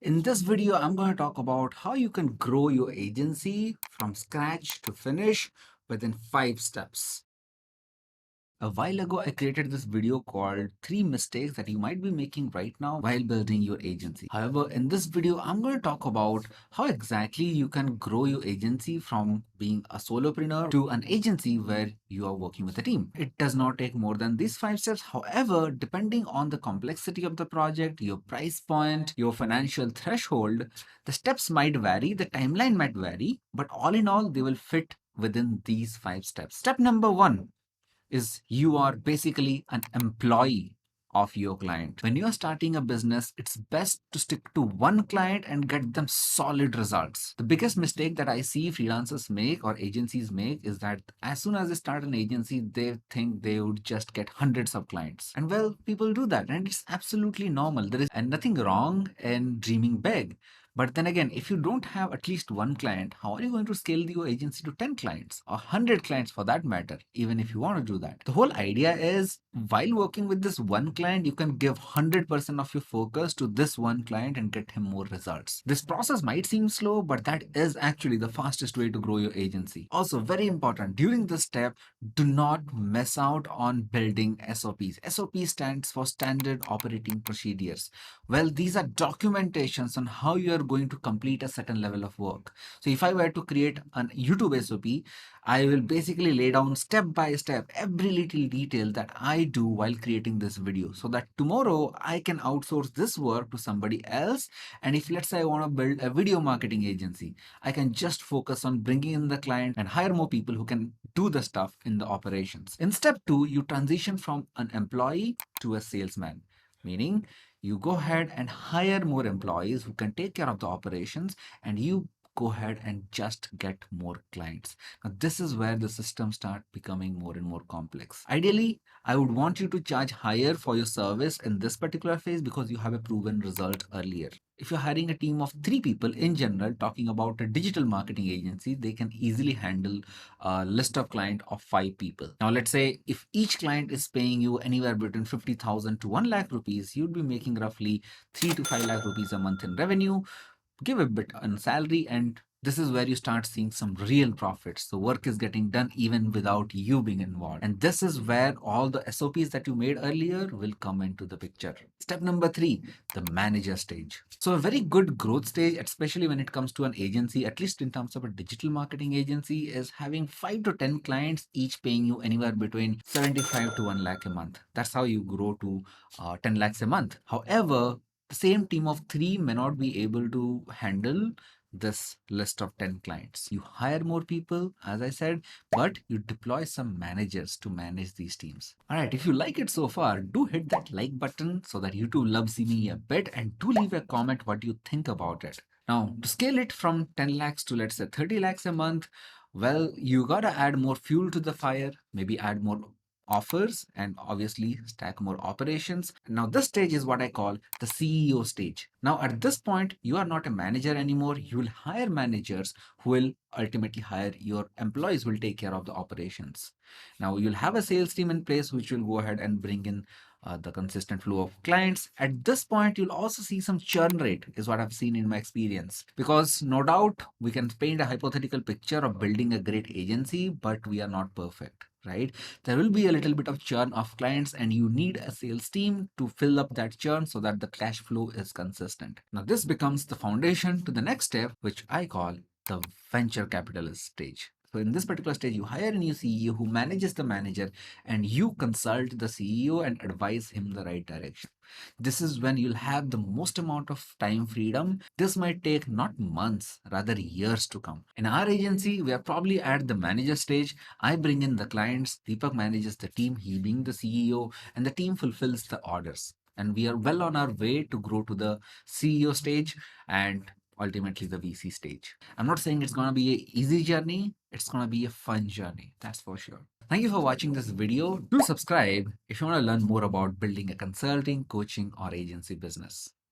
In this video, I'm going to talk about how you can grow your agency from scratch to finish within 5 steps. A while ago, I created this video called 3 mistakes that you might be making right now while building your agency. However, in this video, I'm going to talk about how exactly you can grow your agency from being a solopreneur to an agency where you are working with a team. It does not take more than these 5 steps. However, depending on the complexity of the project, your price point, your financial threshold, the steps might vary, the timeline might vary, but all in all, they will fit within these 5 steps. Step number one is you are basically an employee of your client. When you are starting a business, it's best to stick to one client and get them solid results. The biggest mistake that I see freelancers make or agencies make is that as soon as they start an agency, they think they would just get hundreds of clients. And well, people do that, and it's absolutely normal. There is nothing wrong in dreaming big. But then again, if you don't have at least one client, how are you going to scale your agency to 10 clients or 100 clients for that matter, even if you want to do that? The whole idea is while working with this one client, you can give 100% of your focus to this one client and get him more results. This process might seem slow, but that is actually the fastest way to grow your agency. Also, very important, during this step, do not miss out on building SOPs. SOP stands for Standard Operating Procedures. Well, these are documentations on how you are going to complete a certain level of work. So if I were to create an YouTube SOP, I will basically lay down step by step every little detail that I do while creating this video so that tomorrow I can outsource this work to somebody else. And if let's say I want to build a video marketing agency, I can just focus on bringing in the client and hire more people who can do the stuff in the operations. In step two, you transition from an employee to a salesman, meaning you go ahead and hire more employees who can take care of the operations, and you go ahead and just get more clients. Now, this is where the systems start becoming more and more complex. Ideally, I would want you to charge higher for your service in this particular phase because you have a proven result earlier. If you're hiring a team of 3 people in general, talking about a digital marketing agency, they can easily handle a list of client of 5 people. Now, let's say if each client is paying you anywhere between 50,000 to 1 lakh rupees, you'd be making roughly 3 to 5 lakh rupees a month in revenue. Give a bit on salary, and this is where you start seeing some real profits. The work is getting done even without you being involved. And this is where all the SOPs that you made earlier will come into the picture. Step number three, the manager stage. So a very good growth stage, especially when it comes to an agency, at least in terms of a digital marketing agency, is having 5 to 10 clients, each paying you anywhere between 75 to 1 lakh a month. That's how you grow to 10 lakhs a month. However, the same team of 3 may not be able to handle this list of 10 clients. You hire more people, as I said, but you deploy some managers to manage these teams. All right, if you like it so far, do hit that like button so that YouTube loves me a bit, and do leave a comment what you think about it. Now, to scale it from 10 lakhs to let's say 30 lakhs a month, well, you gotta add more fuel to the fire, maybe add more offers, and obviously stack more operations. Now, this stage is what I call the CEO stage. Now, at this point, you are not a manager anymore. You will hire managers who will ultimately hire your employees, will take care of the operations. Now, you'll have a sales team in place which will go ahead and bring in the consistent flow of clients. At this point, you'll also see some churn rate, is what I've seen in my experience. Because no doubt we can paint a hypothetical picture of building a great agency, but we are not perfect, right? There will be a little bit of churn of clients, and you need a sales team to fill up that churn so that the cash flow is consistent. Now, this becomes the foundation to the next step, which I call the venture capitalist stage. So in this particular stage, you hire a new CEO who manages the manager, and you consult the CEO and advise him the right direction. This is when you'll have the most amount of time freedom. This might take not months, rather years to come. In our agency, we are probably at the manager stage. I bring in the clients, Deepak manages the team, he being the CEO, and the team fulfills the orders. And we are well on our way to grow to the CEO stage and ultimately the VC stage. I'm not saying it's going to be an easy journey, it's going to be a fun journey, that's for sure. Thank you for watching this video. Do subscribe if you want to learn more about building a consulting, coaching, or agency business.